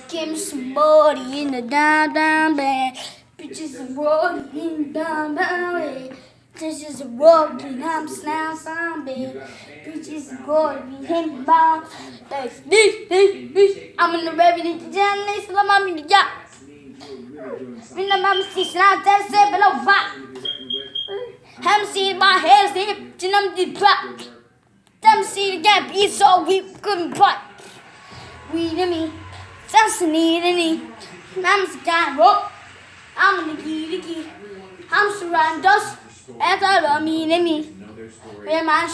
Give me some body in the down bed. Bitches are walking in the down bed. This is a walking, I'm slam zombie. Bitches are walking in the down. I'm in the revenue. Journalist, I'm in the yacht. In the mama station, I'm dead set below rock. Haven't seen my hair, see, I'm the drop. Them see the gap, it's so weak, couldn't put. We to me. That's needing I'm the guy, rope. I'm in the key. I'm surrounded us. And I love me to me. Very much.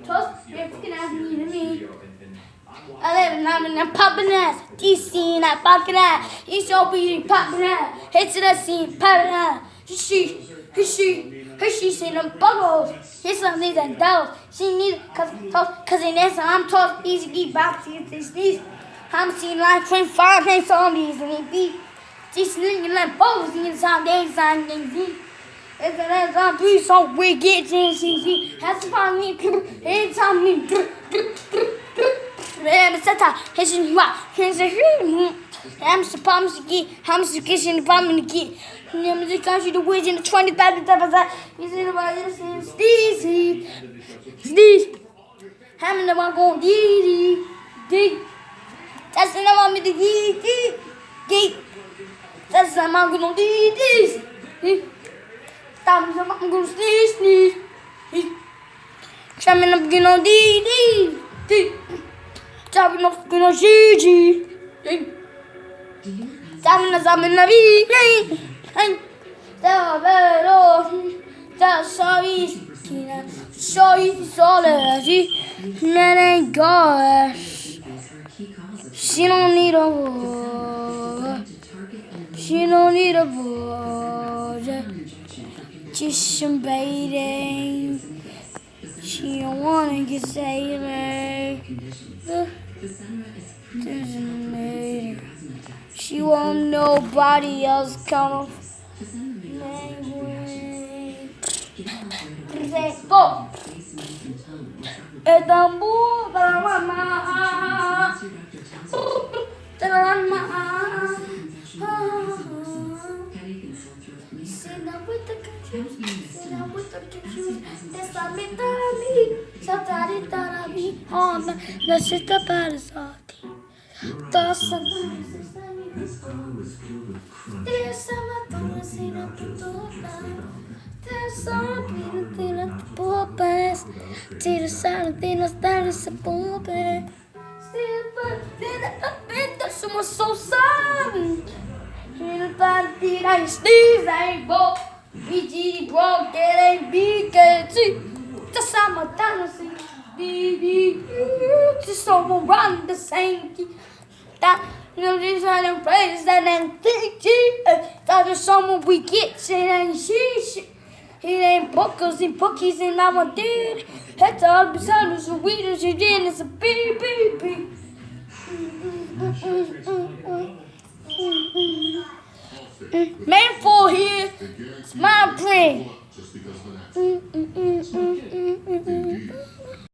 Toast, you're looking at me to me. I live in a popping ass. This scene, I popping ass. He's so big, popping ass. Hits the scene, popping ass. She seen them buggles. Here's some things and dolls. She needs cause in this I'm tough, easy, keep boxing, these. I'm seeing like 25 names zombies and they beat. Just living like bows in some days and things. It's a zombie so wicked, see. Has to find me, it's on me. Here's a rock, here's a I'm supposed to get, I'm suggesting the bomb in the key. I'm the country, the witch in the 20,000. He's in the body, Steve. I'm the one going, D. That's the name of me, the D. That's the man going, D. That's the man going, sneeze. Shaman up, you know, D. Chopping off, you know, G. Zamin na vi, hey, man ain't gosh. She don't need a war. She don't need a war. Just some baiting. She don't wanna get sailing. She won't nobody else come. Go. Sit down with the confused. Sit down with the confused. That's a bit of me. Sometimes that me on the sister parasite. That's a there's something at the door. There's something at the purpose. See the something that is a purpose. Still, but then a bit of someone so sad. In the body, I sneeze, I walk. BG broke, it ain't BKT. The summer dancing. Just someone run the same key. That you know, this ain't praise that ain't thinking. That is someone we get, it ain't she. It ain't bookers and bookies, and now I did. That's all beside us, so we did, she did, it's a beep. Man for here, it's my brain.